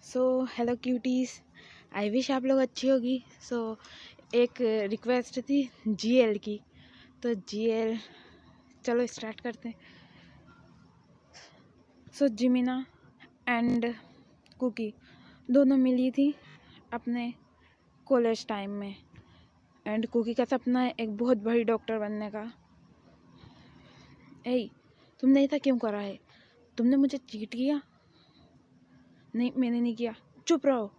So hello cuties, I wish आप लोग अच्छी होगी। एक रिक्वेस्ट थी जीएल की, तो जीएल चलो स्टार्ट करते हैं। जिमिना एंड कुकी दोनों मिली थी अपने कॉलेज टाइम में। एंड कुकी का सपना है एक बहुत बड़ी डॉक्टर बनने का। तुमने ऐसा क्यों करा है? तुमने मुझे चीट किया? नहीं, मैंने नहीं किया। चुप रहो,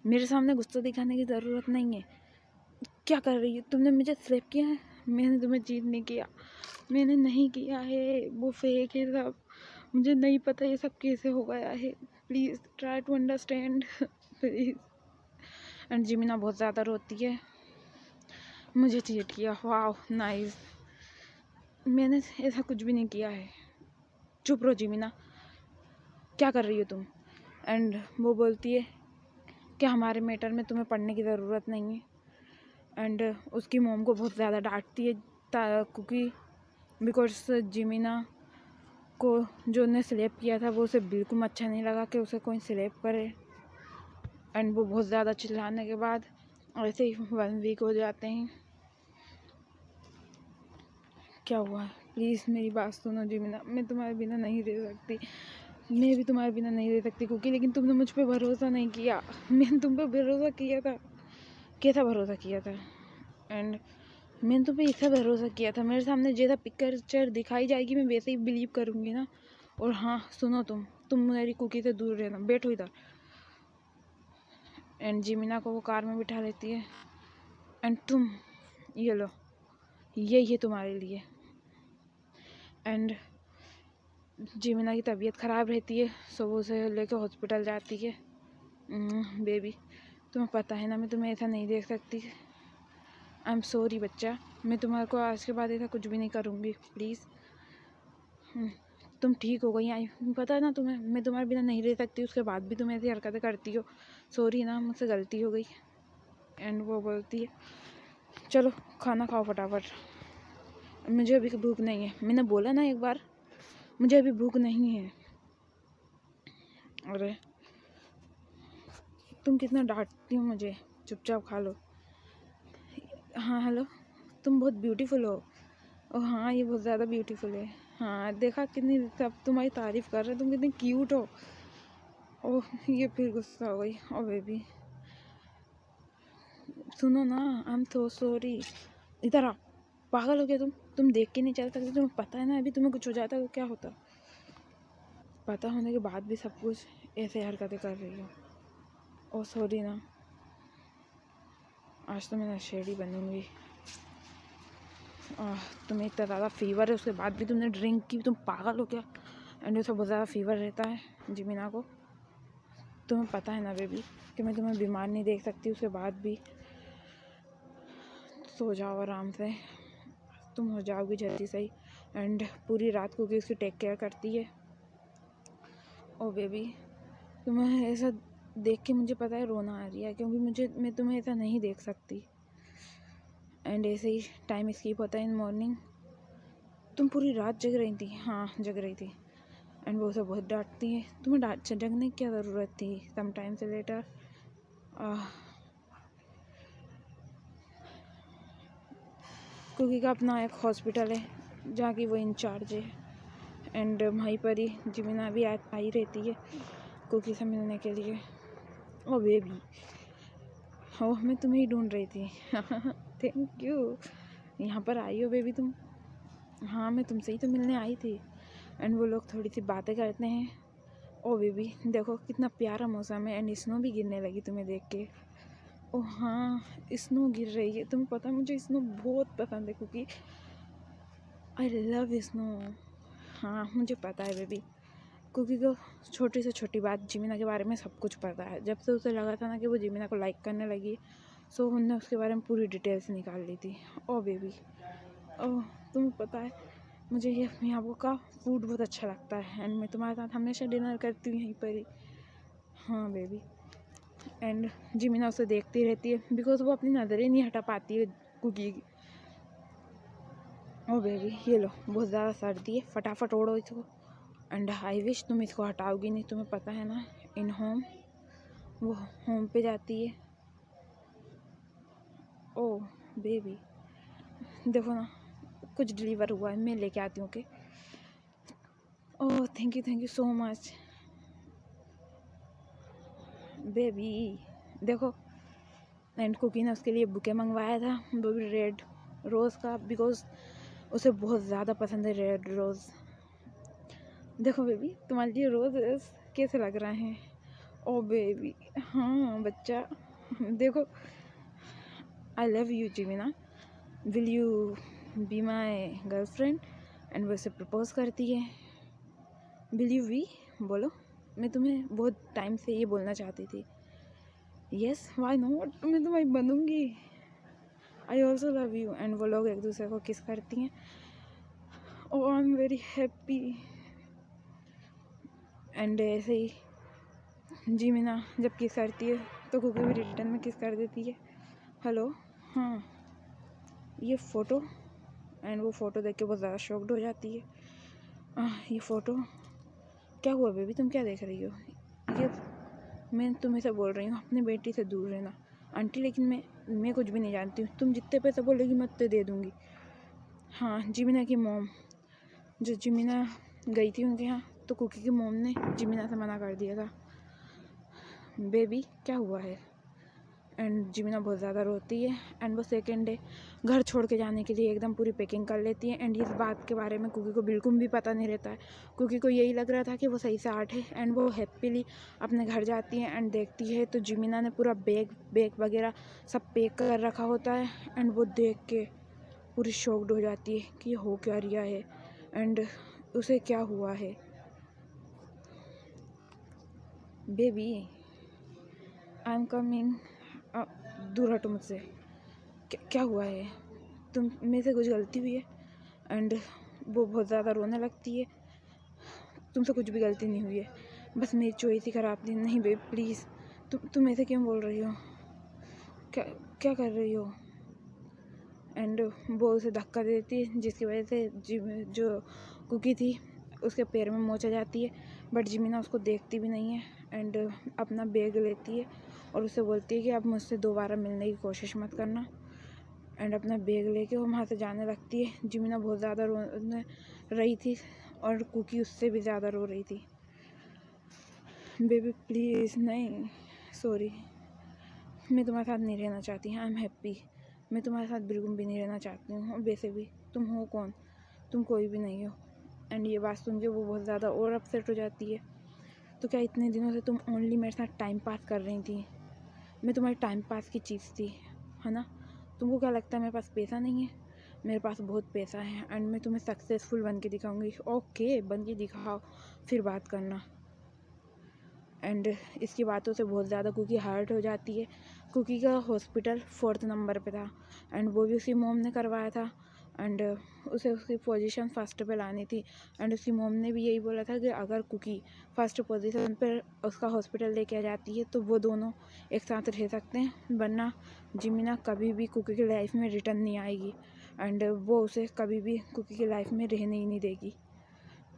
मेरे सामने गुस्सा दिखाने की ज़रूरत नहीं है। क्या कर रही है? तुमने मुझे स्लैप किया है? मैंने तुम्हें चीट नहीं किया, मैंने नहीं किया है, वो फेक है सब। मुझे नहीं पता ये सब कैसे हो गया है। Please try to understand please. And Jimina बहुत ज़्यादा रोती है, मुझे चीट किया, वाह नाइस, मैंने ऐसा कुछ भी नहीं किया है। चुप रहो जिमिना, क्या कर रही हो तुम? एंड वो बोलती है कि हमारे मैटर में तुम्हें पढ़ने की ज़रूरत नहीं है। एंड उसकी मॉम को बहुत ज़्यादा डांटती है क्योंकि बिकॉज जिमिना को जो ने स्लेप किया था वो उसे बिल्कुल अच्छा नहीं लगा कि उसे कोई स्लेप करे। एंड वो बहुत ज़्यादा चिल्लाने के बाद ऐसे ही 1 वीक हो जाते हैं। क्या हुआ? प्लीज़ मेरी बात सुनो जिमिना, मैं तुम्हारे बिना नहीं रह सकती, मैं भी तुम्हारे बिना नहीं रह सकती क्योंकि लेकिन तुमने मुझ पर भरोसा नहीं किया। मैंने तुम पर भरोसा किया था, कैसा भरोसा किया था? एंड मैंने तुम पे ऐसा भरोसा किया था, मेरे सामने जैसा पिक्चर दिखाई जाएगी मैं वैसे ही बिलीव करूँगी ना। और हाँ सुनो, तुम मेरी कुकी से दूर रहना, बैठो इधर। एंड जिमिना को वो कार में बिठा लेती है। एंड तुम ये लो, ये तुम्हारे लिए। एंड जिमिना की तबीयत ख़राब रहती है, सो वो उसे लेकर हॉस्पिटल जाती है। बेबी, तुम्हें पता है ना मैं तुम्हें ऐसा नहीं देख सकती। आई एम सॉरी बच्चा, मैं तुम्हारे को आज के बाद ऐसा कुछ भी नहीं करूँगी, प्लीज़। तुम ठीक हो गई? आई पता है ना तुम्हें, मैं तुम्हारे बिना नहीं रह सकती, उसके बाद भी तुम ऐसी हरकतें करती हो। सॉरी ना, मुझसे गलती हो गई। एंड वो बोलती है चलो खाना खाओ फटाफट, मुझे अभी भूख नहीं है। मैंने बोला ना एक बार, मुझे अभी भूख नहीं है। अरे तुम कितना डांटती हो मुझे, चुपचाप खा लो। हाँ हेलो, तुम बहुत ब्यूटीफुल हो। ओह हाँ, ये बहुत ज़्यादा ब्यूटीफुल है। हाँ देखा, कितनी सब तुम्हारी तारीफ़ कर रहे हैं, तुम कितनी क्यूट हो। ओह ये फिर गुस्सा हो गई। ओ बेबी सुनो ना, आई एम सो सॉरी। इधर आओ, पागल हो गया तुम देख के नहीं चल सकते? तुम्हें पता है ना अभी तुम्हें कुछ हो जाता तो क्या होता? पता होने के बाद भी सब कुछ ऐसे हरकतें कर रही हो। ओ सॉरी ना, आज तो मैं नशेड़ी बनूंगी। तुम्हें इतना ज़्यादा फीवर है, उसके बाद भी तुमने ड्रिंक की, तुम पागल हो क्या? एंड उसे बहुत ज़्यादा फीवर रहता है जिमिना को। तुम्हें पता है ना बेबी कि मैं तुम्हें बीमार नहीं देख सकती, उसके बाद भी। सो जाओ आराम से, तुम हो जाओगी जल्दी सही। एंड पूरी रात को उसकी टेक केयर करती है। ओ बेबी, तुम्हें ऐसा देख के मुझे पता है रोना आ रही है, क्योंकि मैं तुम्हें ऐसा नहीं देख सकती। एंड ऐसे ही टाइम स्किप होता है इन मॉर्निंग। तुम पूरी रात जग रही थी? हाँ जग रही थी। एंड वो उसे बहुत डांटती है, तुम्हें जगने की क्या ज़रूरत थी? सम टाइम से लेटर कुकी का अपना एक हॉस्पिटल है जहाँ की वो इंचार्ज है। एंड वहीं पर ही जिमिना भी आई रहती है कुकी से मिलने के लिए। ओ बेबी, ओह मैं तुम्हें ही ढूंढ रही थी। थैंक यू, यहाँ पर आई हो बेबी तुम। हाँ मैं तुमसे ही तो मिलने आई थी। एंड वो लोग थोड़ी सी बातें करते हैं। ओ बेबी देखो कितना प्यारा मौसम है, एंड स्नो भी गिरने लगी तुम्हें देख के। ओ हाँ स्नो गिर रही है, तुम्हें पता है मुझे स्नो बहुत पसंद है क्योंकि आई लव स्नो। हाँ मुझे पता है बेबी, क्योंकि को छोटी से छोटी बात जिमिना के बारे में सब कुछ पता है। जब से उसे लगा था ना कि वो जिमिना को लाइक करने लगी, सो उन्होंने उसके बारे में पूरी डिटेल्स निकाल ली थी। ओ बेबी, ओह तुम्हें पता है मुझे ये यहाँ का फूड बहुत अच्छा लगता है, एंड मैं तुम्हारे साथ हमेशा डिनर करती हूँ यहीं पर ही। हाँ बेबी। एंड जिमिना उसे देखती रहती है बिकॉज वो अपनी नज़रें नहीं हटा पाती है कुकी की। ओ बेबी ये लो, बहुत ज़्यादा सर्दी है, फटाफट ओढ़ो इसको। एंड आई विश तुम इसको हटाओगी नहीं, तुम्हें पता है ना इन होम वो होम पे जाती है। ओह बेबी, देखो ना, कुछ डिलीवर हुआ है, मैं लेके आती हूँ। Okay, oh thank you so much baby. देखो, एंड कुकी ने उसके लिए बुके मंगवाया था, वो भी रेड रोज़ का, बिकॉज उसे बहुत ज़्यादा पसंद है रेड रोज़। देखो बेबी, तुम्हारे लिए रोज़ कैसे लग रहे हैं? ओ बेबी, हाँ बच्चा, देखो। I love you Jimina, will you be my girlfriend? And वो उसे प्रपोज करती है। Will you be? बोलो, मैं तुम्हें बहुत टाइम से ये बोलना चाहती थी। यस, वाई नॉट, मैं तुम्हारी बनूंगी। I also love you. And वो लोग एक दूसरे को किस करती हैं। Oh I am very happy. And ऐसे ही जिमिना जब किस करती है तो कुकी भी रिटर्न में किस कर देती है। हेलो, हाँ ये फ़ोटो। एंड वो फ़ोटो देख के बहुत ज़्यादा शॉक्ड हो जाती है। ये फ़ोटो, क्या हुआ बेबी, तुम क्या देख रही हो? ये मैं तुम्हें से बोल रही हूँ, अपनी बेटी से दूर रहना। आंटी, लेकिन मैं कुछ भी नहीं जानती हूँ, तुम जितने पैसे बोलोगी मैं उतने दे दूँगी। हाँ, जिमिना की मॉम, जो जिमिना गई थी उनके यहाँ, तो कुकी की मॉम ने जिमिना से मना कर दिया था। बेबी क्या हुआ है? एंड जिमिना बहुत ज़्यादा रोती है। एंड वो सेकेंड डे घर छोड़ के जाने के लिए एकदम पूरी पैकिंग कर लेती है। एंड इस बात के बारे में कुकी को बिल्कुल भी पता नहीं रहता है। कुकी को यही लग रहा था कि वो सही से आर्ट है। एंड वो हैप्पीली अपने घर जाती है एंड देखती है तो जिमिना ने पूरा बैग वगैरह सब पैक कर रखा होता है। एंड वो देख के पूरी शॉक्ड हो जाती है कि हो क्या रिया है एंड उसे क्या हुआ है। बेबी आई एम कमिंग, दूर हटो मुझसे। क्या हुआ है? तुम में से कुछ गलती हुई है? एंड वो बहुत ज़्यादा रोने लगती है। तुमसे कुछ भी गलती नहीं हुई है, बस मेरी चॉइस ही ख़राब थी। नहीं बेब प्लीज़, तुम ऐसे क्यों बोल रही हो? क्या कर रही हो? एंड वो उसे धक्का देती है जिसकी वजह से जो कुकी थी उसके पैर में मोच आ जाती है। बट जिमिना उसको देखती भी नहीं है एंड अपना बैग लेती है और उसे बोलती है कि अब मुझसे दोबारा मिलने की कोशिश मत करना। एंड अपना बैग लेके वो वहाँ से जाने लगती है। जिमिना बहुत ज़्यादा रो रही थी और कुकी उससे भी ज़्यादा रो रही थी। बेबी प्लीज़, नहीं सॉरी, मैं तुम्हारे साथ नहीं रहना चाहती। आई एम हैप्पी, मैं तुम्हारे साथ बिल्कुल भी नहीं रहना चाहती हूँ। और वैसे भी तुम हो कौन? तुम कोई भी नहीं हो। एंड ये बात सुन के वो बहुत ज़्यादा और अपसेट हो जाती है। तो क्या इतने दिनों से तुम ओनली मेरे साथ टाइम पास कर रही थी? मैं तुम्हारे टाइम पास की चीज़ थी, है ना? तुमको क्या लगता है मेरे पास पैसा नहीं है? मेरे पास बहुत पैसा है एंड मैं तुम्हें सक्सेसफुल बन के दिखाऊंगी। ओके, बन के दिखाओ, फिर बात करना। एंड इसकी बातों से बहुत ज़्यादा कुकी हर्ट हो जाती है। कुकी का हॉस्पिटल 4th नंबर पे था एंड वो भी उसकी मोम ने करवाया था। एंड उसे उसकी पोजीशन फर्स्ट पे लानी थी। एंड उसकी मोम ने भी यही बोला था कि अगर कुकी फर्स्ट पोजीशन पर उसका हॉस्पिटल लेके आ जाती है तो वो दोनों एक साथ रह सकते हैं, वरना जिमिना कभी भी कुकी की लाइफ में रिटर्न नहीं आएगी एंड वो उसे कभी भी कुकी की लाइफ में रहने ही नहीं देगी।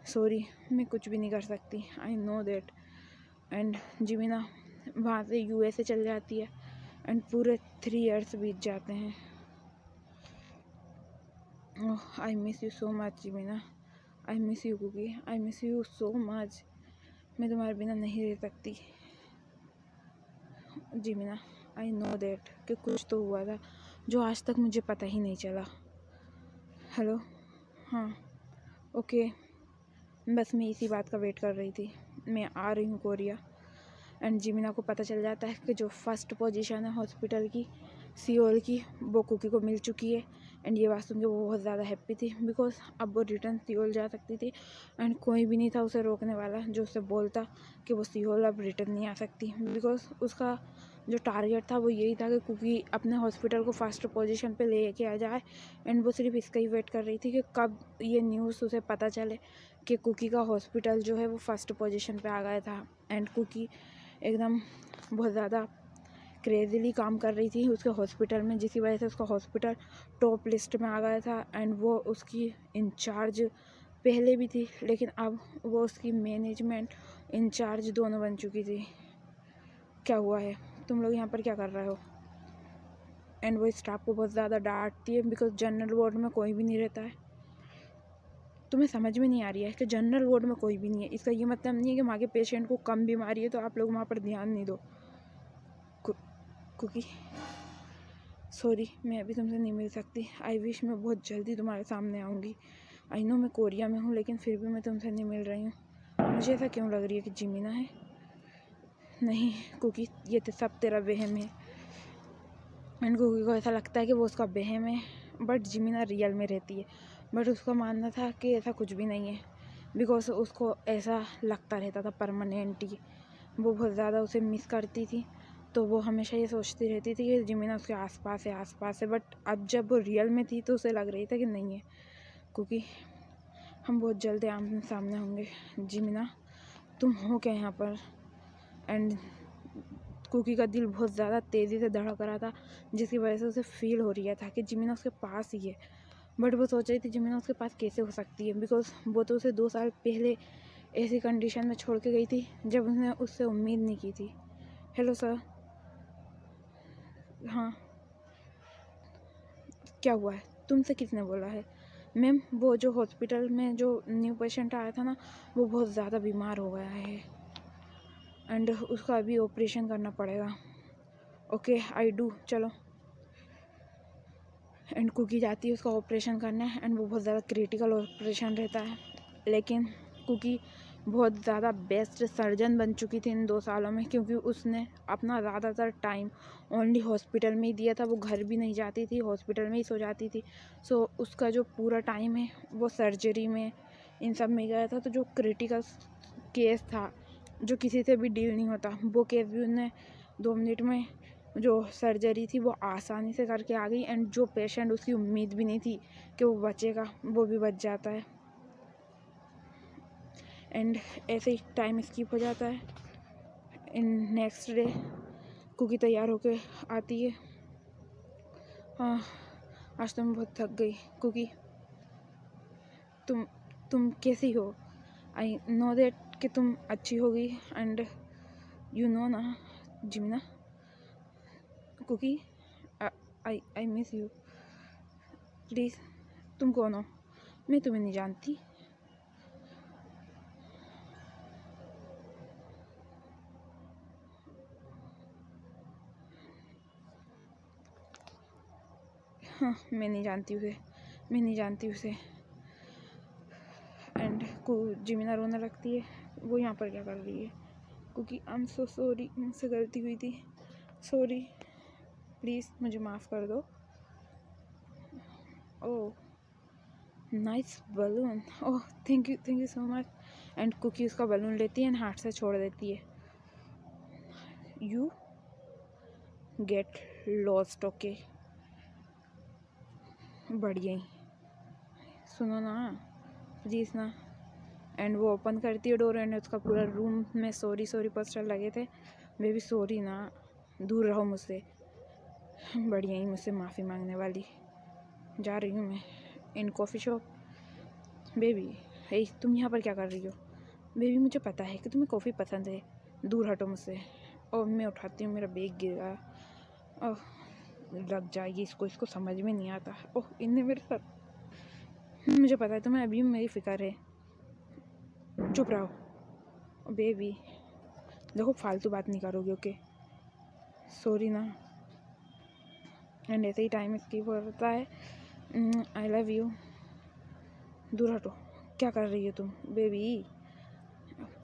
सॉरी, मैं कुछ भी नहीं कर सकती, आई नो दैट। एंड जिमिना वहाँ से USA चल जाती है एंड पूरे 3 इयर्स बीत जाते हैं। Oh I miss you so much Jimina, I miss you Kookie, I miss you so much. मैं तुम्हारे बिना नहीं रह सकती जिमिना। आई नो दैट कि कुछ तो हुआ था जो आज तक मुझे पता ही नहीं चला। हेलो, हाँ ओके, बस मैं इसी बात का वेट कर रही थी। मैं आ रही हूँ कोरिया। एंड जिमिना को पता चल जाता है कि जो फर्स्ट पोजीशन है हॉस्पिटल की सियोल की वो कुकी को मिल चुकी है। एंड ये बात सुन के वो बहुत ज़्यादा हैप्पी थी बिकॉज अब वो रिटर्न सियोल जा सकती थी एंड कोई भी नहीं था उसे रोकने वाला जो उसे बोलता कि वो सियोल अब रिटर्न नहीं आ सकती। बिकॉज उसका जो टारगेट था वो यही था कि कुकी अपने हॉस्पिटल को फर्स्ट पोजीशन पे लेके आ जाए। एंड वो सिर्फ इसका ही वेट कर रही थी कि कब ये न्यूज़ उसे पता चले कि कुकी का हॉस्पिटल जो है वो फर्स्ट पोजीशन पे आ गया था। एंड कुकी एकदम बहुत ज़्यादा क्रेज़ीली काम कर रही थी उसके हॉस्पिटल में, जिसकी वजह से उसका हॉस्पिटल टॉप लिस्ट में आ गया था। एंड वो उसकी इंचार्ज पहले भी थी लेकिन अब वो उसकी मैनेजमेंट इंचार्ज दोनों बन चुकी थी। क्या हुआ है, तुम लोग यहाँ पर क्या कर रहे हो। एंड वो स्टाफ को बहुत ज़्यादा डांटती है बिकॉज जनरल वार्ड में कोई भी नहीं रहता है। तुम्हें समझ में नहीं आ रही है कि जनरल वार्ड में कोई भी नहीं है, इसका ये मतलब नहीं है कि वहाँ के पेशेंट को कम बीमारी है तो आप लोग वहाँ पर ध्यान नहीं दो। कुकी सॉरी, मैं अभी तुमसे नहीं मिल सकती। आई विश मैं बहुत जल्दी तुम्हारे सामने आऊँगी। आई नो मैं कोरिया में हूँ लेकिन फिर भी मैं तुमसे नहीं मिल रही हूँ। मुझे ऐसा क्यों लग रही है कि जिमीना है। नहीं कुकी, ये तो सब तेरा वहम है। एंड कुकी को ऐसा लगता है कि वो उसका वहम है, बट जिमीना रियल में रहती है। बट उसका मानना था कि ऐसा कुछ भी नहीं है बिकॉज उसको ऐसा लगता रहता था परमानेंटली। वो बहुत ज़्यादा उसे मिस करती थी तो वो हमेशा ये सोचती रहती थी कि जिमीना उसके आसपास है। बट अब जब वो रियल में थी तो उसे लग रही था कि नहीं है, क्योंकि हम बहुत जल्द आमने सामने होंगे। जिमीना तुम हो क्या यहाँ पर। एंड कुकी का दिल बहुत ज़्यादा तेज़ी से धड़क रहा था जिसकी वजह से उसे फील हो रहा था कि जिमीना उसके पास ही है। बट वो सोच रही थी जिमीना उसके पास कैसे हो सकती है बिकॉज वो तो उसे 2 साल पहले ऐसी कंडीशन में छोड़ के गई थी जब उसने उससे उम्मीद नहीं की थी। Hello sir. हाँ क्या हुआ है, तुमसे किसने बोला है। मैम वो जो हॉस्पिटल में जो न्यू पेशेंट आया था ना वो बहुत ज़्यादा बीमार हो गया है एंड उसका अभी ऑपरेशन करना पड़ेगा। ओके आई डू, चलो। एंड कुकी जाती है उसका ऑपरेशन करने एंड वो बहुत ज़्यादा क्रिटिकल ऑपरेशन रहता है। लेकिन कुकी बहुत ज़्यादा बेस्ट सर्जन बन चुकी थी इन 2 सालों में क्योंकि उसने अपना ज़्यादातर टाइम ओनली हॉस्पिटल में ही दिया था। वो घर भी नहीं जाती थी, हॉस्पिटल में ही सो जाती थी। सो उसका जो पूरा टाइम है वो सर्जरी में इन सब में गया था। तो जो क्रिटिकल केस था जो किसी से भी डील नहीं होता वो केस भी उन्हें 2 मिनट में जो सर्जरी थी वो आसानी से करके आ गई। एंड जो पेशेंट उसकी उम्मीद भी नहीं थी कि वो बचेगा वो भी बच जाता है। एंड ऐसे ही टाइम स्किप हो जाता है। इन नेक्स्ट डे कुकी तैयार होके आती है। हाँ आज तो मैं बहुत थक गई। कुकी तुम कैसी हो। आई नो दैट कि तुम अच्छी होगी एंड यू नो ना Jimina. Kookie I miss you. Please तुम कौन हो, मैं तुम्हें नहीं जानती। हाँ मैं नहीं जानती उसे। एंड को जिमीना रोने लगती है। वो यहाँ पर क्या कर रही है। क्योंकि आई एम सो सॉरी, मुझसे गलती हुई थी, सॉरी प्लीज़ मुझे माफ़ कर दो। Oh nice balloon, oh thank you so much. And cookie उसका बलून लेती है एंड हाथ से छोड़ देती है। You get lost okay. बढ़िया ही, सुनो ना प्लीज़ ना। एंड वो ओपन करती है डोर एंड उसका पूरा रूम में सॉरी पोस्टर लगे थे। बेबी सॉरी ना, दूर रहो मुझसे। बढ़िया ही, मुझसे माफ़ी मांगने वाली। जा रही हूँ मैं इन कॉफ़ी शॉप। बेबी हे तुम यहाँ पर क्या कर रही हो। बेबी मुझे पता है कि तुम्हें कॉफ़ी पसंद है, दूर हटो मुझसे। और मैं उठाती हूँ, मेरा बैग गिर गया। ओह लग जाएगी इसको समझ में नहीं आता। ओह इनने मेरे साथ, मुझे पता है तुम्हें अभी मेरी फ़िक्र है। चुप रहो बेबी, देखो फालतू बात नहीं करोगे ओके, सॉरी ना। एंड ऐसे ही टाइम स्किप होता है। आई लव यू, दूर हटो। क्या कर रही हो तुम बेबी,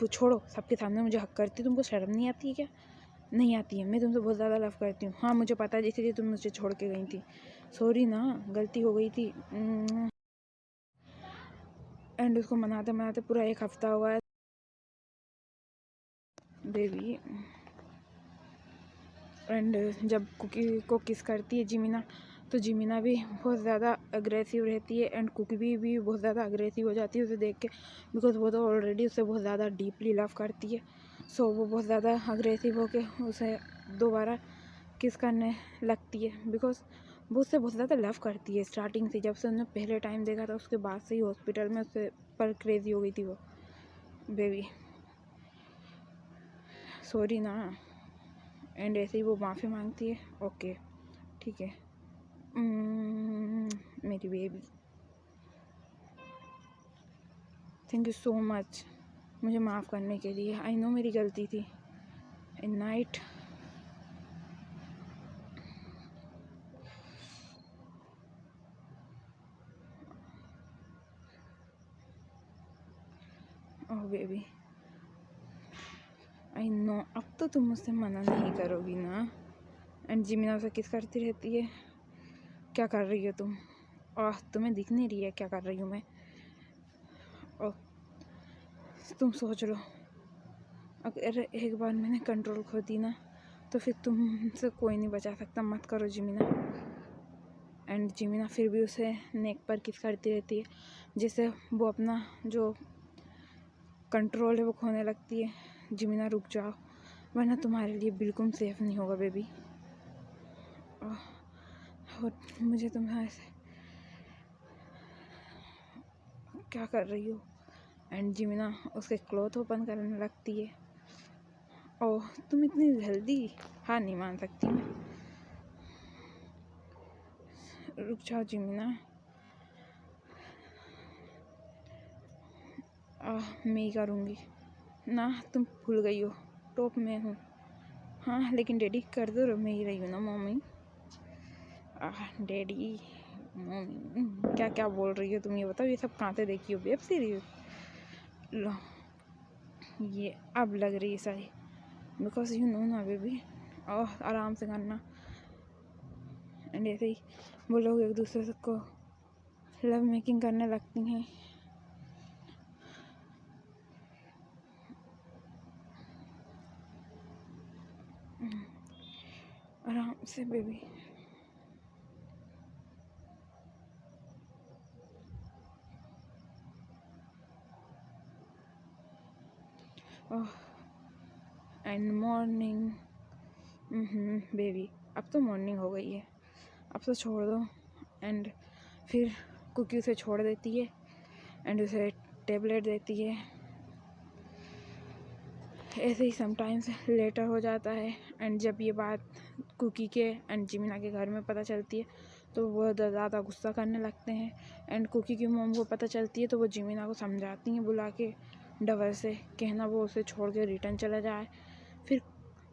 छोड़ो। सबके सामने मुझे हक करती, तुमको शर्म नहीं आती है क्या। नहीं आती है, मैं तुमसे बहुत ज़्यादा लव करती हूँ। हाँ मुझे पता है, इसीलिए तुम मुझे छोड़ के गई थी। सॉरी ना, गलती हो गई थी। एंड उसको मनाते मनाते पूरा 1 हफ्ता हुआ है बेबी। एंड जब कुकी को किस करती है जिमीना तो जिमीना भी बहुत ज़्यादा अग्रेसिव रहती है एंड कुकी भी बहुत ज़्यादा अग्रेसिव हो जाती है उसे देख के बिकॉज वो तो ऑलरेडी उसे बहुत ज़्यादा डीपली लव करती है। सो वो बहुत ज़्यादा अग्रेसिव होके उसे दोबारा किस करने लगती है बिकॉज वो उससे बहुत ज़्यादा लव करती है। स्टार्टिंग से जब से उन्होंने पहले टाइम देखा था उसके बाद से ही हॉस्पिटल में उससे पर क्रेज़ी हो गई थी वो। बेबी सॉरी ना, एंड ऐसे ही वो माफ़ी मांगती है। ओके ठीक है मेरी baby, thank you so much मुझे माफ़ करने के लिए। आई नो मेरी गलती थी। In night oh baby I know, अब तो तुम मुझसे मना नहीं करोगी ना। एंड जिमिना उसे किस करती रहती है। क्या कर रही हो तुम? ओह तुम्हें दिख नहीं रही है क्या कर रही हूँ मैं? ओह तुम सोच लो, अगर एक बार मैंने कंट्रोल खो दी ना तो फिर तुमसे कोई नहीं बचा सकता। मत करो जिमिना। एंड जिमिना फिर भी उसे नेक पर किस करती रहती है, जिससे वो अपना जो कंट्रोल है वो खोने लगती है। जिमिना रुक जाओ, वरना तुम्हारे लिए बिल्कुल सेफ नहीं होगा बेबी। और मुझे तुम्हारे से क्या कर रही हो? एंड जिमिना उसके क्लॉथ ओपन करने लगती है। ओह तुम इतनी जल्दी हार नहीं मान सकती मैं। रुक जाओ जिमिना। मैं ही करूँगी ना, तुम भूल गई हो टॉप में हूँ। हाँ लेकिन डैडी कर दो, मैं ही रही हूँ ना मम्मी। डैडी मम्मी क्या क्या बोल रही हो तुम, ये बताओ। ये सब कहाँ से देखी हो? Web series? लो ये अब लग रही है सारी, बिकॉज यू नो ना बेबी। ओह आराम से करना। एंड ऐसे ही वो लोग एक दूसरे को लव मेकिंग करने लगती हैं। आराम से baby. Oh and morning baby, अब तो मॉर्निंग हो गई है, अब तो छोड़ दो। एंड फिर कुकी उसे छोड़ देती है एंड उसे टेबलेट देती है। ऐसे ही समटाइम्स लेटर हो जाता है। एंड जब ये बात कुकी के एंड जिमिना के घर में पता चलती है तो वो ज़्यादा गुस्सा करने लगते हैं। एंड कुकी की मॉम को पता चलती है तो वो जिमिना को समझाती हैं बुला के डबर से, कहना वो उसे छोड़ के रिटर्न चला जाए। फिर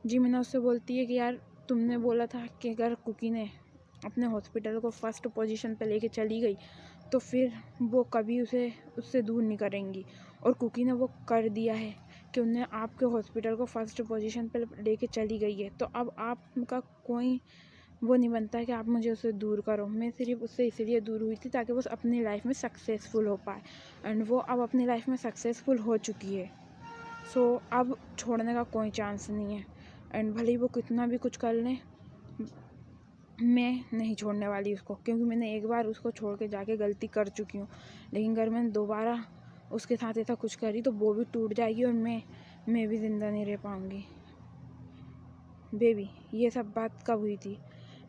जिमिना उससे बोलती है कि यार तुमने बोला था कि अगर कुकी ने अपने हॉस्पिटल को फर्स्ट पोजीशन पे लेके चली गई तो फिर वो कभी उसे उससे दूर नहीं करेंगी, और कुकी ने वो कर दिया है कि उन्हें आपके हॉस्पिटल को फर्स्ट पोजीशन पे लेके चली गई है। तो अब आपका कोई वो नहीं बनता है कि आप मुझे उससे दूर करो। मैं सिर्फ उससे इसलिए दूर हुई थी ताकि वो अपनी लाइफ में सक्सेसफुल हो पाए, एंड वो अब अपनी लाइफ में सक्सेसफुल हो चुकी है। सो अब छोड़ने का कोई चांस नहीं है। एंड भले ही वो कितना भी कुछ कर लें, मैं नहीं छोड़ने वाली उसको, क्योंकि मैंने एक बार उसको छोड़ के जाके गलती कर चुकी हूँ। लेकिन अगर मैंने दोबारा उसके साथ ऐसा कुछ करी तो वो भी टूट जाएगी और मैं भी ज़िंदा नहीं रह पाऊँगी। बेबी ये सब बात कब हुई थी?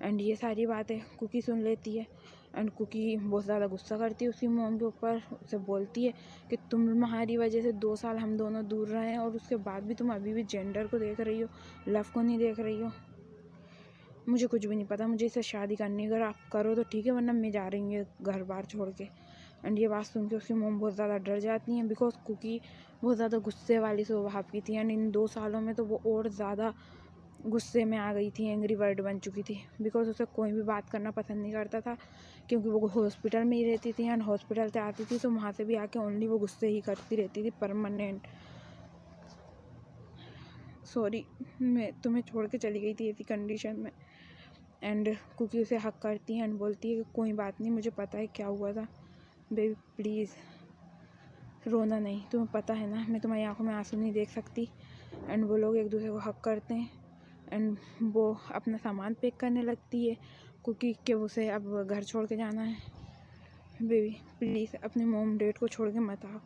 एंड ये सारी बातें कुकी सुन लेती है। एंड कुकी बहुत ज़्यादा गुस्सा करती है उसकी मॉम के ऊपर। उसे बोलती है कि तुम्हारी वजह से 2 साल हम दोनों दूर रहे हैं और उसके बाद भी तुम अभी भी जेंडर को देख रही हो, लव को नहीं देख रही हो। मुझे कुछ भी नहीं पता, मुझे इससे शादी करनी है। अगर आप करो तो ठीक है, वरना मैं जा रही हूँ ये घर बार छोड़ के। एंड ये बात सुन के उसकी मॉम बहुत ज़्यादा डर जाती हैं, बिकॉज कुकी बहुत ज़्यादा गुस्से वाली स्वभाव की थी। एंड इन 2 सालों में तो वो और ज़्यादा गुस्से में आ गई थी, एंग्री बर्ड बन चुकी थी। बिकॉज उसे कोई भी बात करना पसंद नहीं करता था, क्योंकि वो हॉस्पिटल में ही रहती थी। एंड हॉस्पिटल से आती थी तो वहाँ से भी आके ओनली वो गुस्से ही करती रहती थी परमानेंट। सॉरी मैं तुम्हें छोड़ के चली गई थी ऐसी कंडीशन में। एंड कुकी उसे हक करती है एंड बोलती है कि कोई बात नहीं, मुझे पता है क्या हुआ था। बेबी प्लीज़ रोना नहीं, तुम्हें पता है ना मैं तुम्हारी आंखों में आंसू नहीं देख सकती। एंड वो लोग एक दूसरे को हक करते हैं एंड वो अपना सामान पैक करने लगती है कुकी के उसे अब घर छोड़ के जाना है। बेबी प्लीज़ अपने मॉम डैड को छोड़ के मत आओ।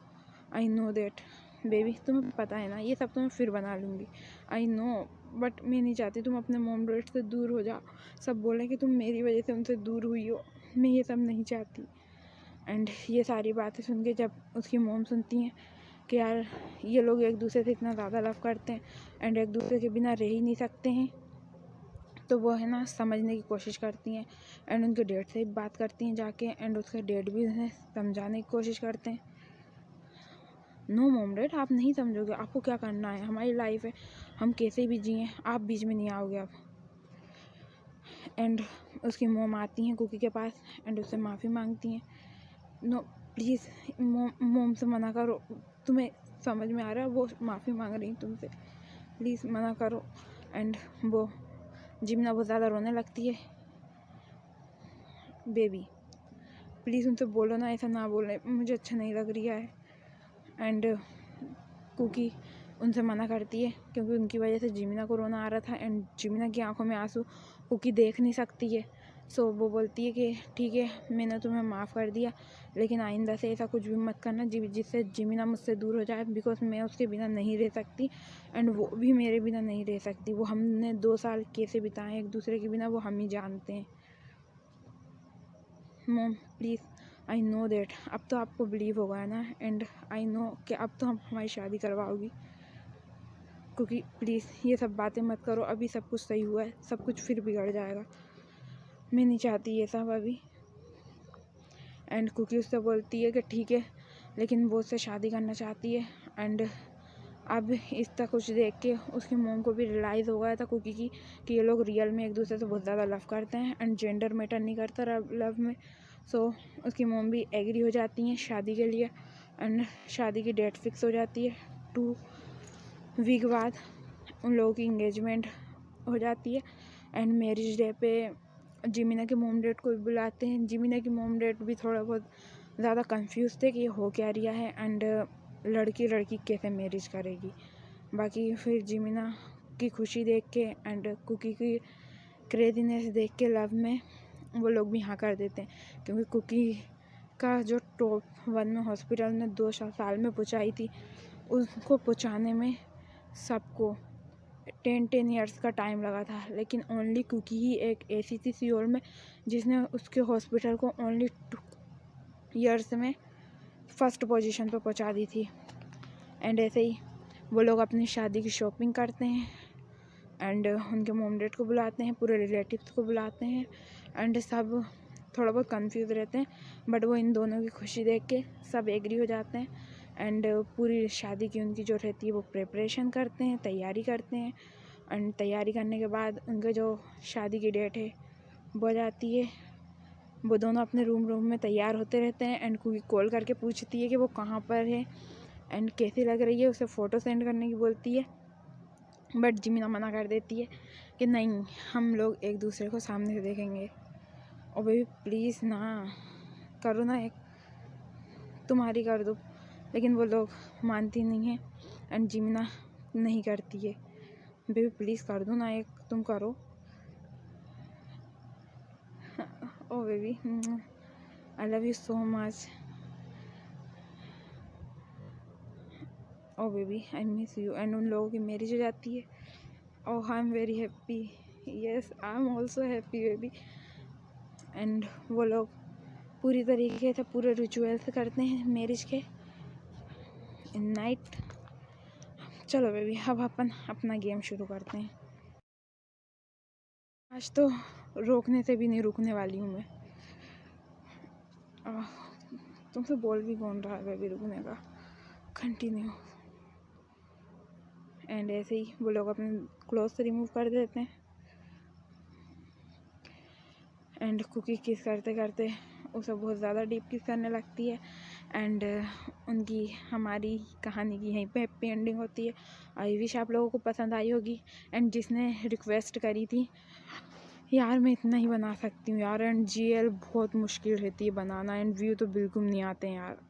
आई नो दैट बेबी, तुम्हें पता है ना ये सब तो मैं फिर बना लूँगी। आई नो, बट मैं नहीं चाहती तुम अपने मॉम डैड से दूर हो जाओ। सब बोले कि तुम मेरी वजह से उनसे दूर हुई हो, मैं ये सब नहीं चाहती। एंड ये सारी बातें सुन के जब उसकी मॉम सुनती हैं कि यार ये लोग एक दूसरे से इतना ज़्यादा लव करते हैं एंड एक दूसरे के बिना रह ही नहीं सकते हैं, तो वो है ना समझने की कोशिश करती हैं एंड उनके डैड से भी बात करती हैं जाके, एंड उसके डैड भी उन्हें समझाने की कोशिश करते हैं। नो मॉम डैड, आप नहीं समझोगे, आपको क्या करना है, हमारी लाइफ है, हम कैसे भी जिए, आप बीच में नहीं आओगे अब। एंड उसकी मॉम आती हैं कुकी के पास एंड उससे माफ़ी मांगती हैं। नो प्लीज़ मॉम से मना करो, तुम्हें समझ में आ रहा है वो माफ़ी मांग रही तुमसे, प्लीज़ मना करो। एंड वो जिमना बहुत ज़्यादा रोने लगती है। बेबी प्लीज़ उनसे बोलो ना, ऐसा ना बोले, मुझे अच्छा नहीं लग रहा है। एंड कुकी उनसे मना करती है क्योंकि उनकी वजह से जिमिना को रोना आ रहा था एंड जिमिना की आंखों में आंसू कुकी देख नहीं सकती है। सो वो बोलती है कि ठीक है, मैंने तुम्हें माफ़ कर दिया, लेकिन आइंदा से ऐसा कुछ भी मत करना जिससे जिमिना मुझसे दूर हो जाए, बिकॉज मैं उसके बिना नहीं रह सकती एंड वो भी मेरे बिना नहीं रह सकती। वो हमने 2 साल कैसे बिताए एक दूसरे के बिना वो हम ही जानते हैं। Mom please, I know that, अब तो आपको बिलीव होगा है ना, एंड आई नो कि अब तो हम हमारी शादी करवाओगी, क्योंकि प्लीज़ ये सब बातें मत करो, अभी सब कुछ सही हुआ है, सब कुछ फिर बिगड़ जाएगा, मैं नहीं चाहती ये सब अभी। एंड कुकी उससे बोलती है कि ठीक है, लेकिन वो उससे शादी करना चाहती है। एंड अब इसका कुछ देख के उसकी मॉम को भी रियलाइज़ हो गया था कुकी की कि ये लोग रियल में एक दूसरे से बहुत ज़्यादा लव करते हैं एंड जेंडर मैटर नहीं करता लव में। सो उसकी मॉम भी एग्री हो जाती हैं शादी के लिए एंड शादी की डेट फिक्स हो जाती है। 2 वीक बाद उन लोगों की इंगेजमेंट हो जाती है एंड मैरिज डे पे जिमिना के मॉम डैड को भी बुलाते हैं। जिमिना की मॉम डैड भी थोड़ा बहुत ज़्यादा कंफ्यूज थे कि ये हो क्या रिया है एंड लड़की कैसे मैरिज करेगी। बाकी फिर जिमिना की खुशी देख के एंड कुकी की क्रेजीनेस देख के लव में वो लोग भी हाँ कर देते हैं, क्योंकि कुकी का जो टॉप 1 में हॉस्पिटल ने 2 साल में पहुँचाई थी, उसको पहुँचाने में सबको 10 ईयर्स का टाइम लगा था, लेकिन ओनली कुकी ही एक ऐसी थी सियोल में जिसने उसके हॉस्पिटल को ओनली 2 ईयर्स में फर्स्ट पोजीशन पर पहुंचा दी थी। एंड ऐसे ही वो लोग अपनी शादी की शॉपिंग करते हैं एंड उनके मॉम डैड को बुलाते हैं, पूरे रिलेटिव्स को बुलाते हैं एंड सब थोड़ा बहुत कंफ्यूज रहते हैं, बट वो इन दोनों की खुशी देख के सब एग्री हो जाते हैं एंड पूरी शादी की उनकी जो रहती है वो प्रिपरेशन करते हैं, तैयारी करते हैं। एंड तैयारी करने के बाद उनके जो शादी की डेट है वो जाती है। वो दोनों अपने रूम में तैयार होते रहते हैं एंड कोई कॉल करके पूछती है कि वो कहाँ पर है एंड कैसी लग रही है, उसे फ़ोटो सेंड करने की बोलती है, बट जिमिना मना कर देती है कि नहीं, हम लोग एक दूसरे को सामने से देखेंगे। और बेबी प्लीज़ ना करो ना, एक तुम्हारी कर दो, लेकिन वो लोग मानती नहीं है एंड जिमिना नहीं करती है। बेबी प्लीज़ कर दो ना, एक तुम करो। Oh baby, I love you so much. Oh baby I miss you. And उन लोगों की मैरिज हो जाती है। Oh I am very happy, yes I am also happy baby. And वो लोग पूरी तरीके से पूरे रिचुअल्स करते हैं मैरिज के इन नाइट। चलो बेबी, अब अपन अपना गेम शुरू करते हैं। आज तो रोकने से भी नहीं रुकने वाली हूँ मैं। तुमसे बोल भी कौन रहा है बेबी रुकने का, कंटिन्यू। एंड ऐसे ही वो लोग अपने क्लोथ से रिमूव कर देते हैं एंड कुकी किस करते करते उसे बहुत ज़्यादा डीप किस करने लगती है एंड उनकी हमारी कहानी की यहीं पे हैप्पी एंडिंग होती है। आई विश आप लोगों को पसंद आई होगी। एंड जिसने रिक्वेस्ट करी थी यार मैं इतना ही बना सकती हूँ यार, एंड जीएल बहुत मुश्किल रहती है बनाना एंड व्यू तो बिल्कुल नहीं आते हैं यार।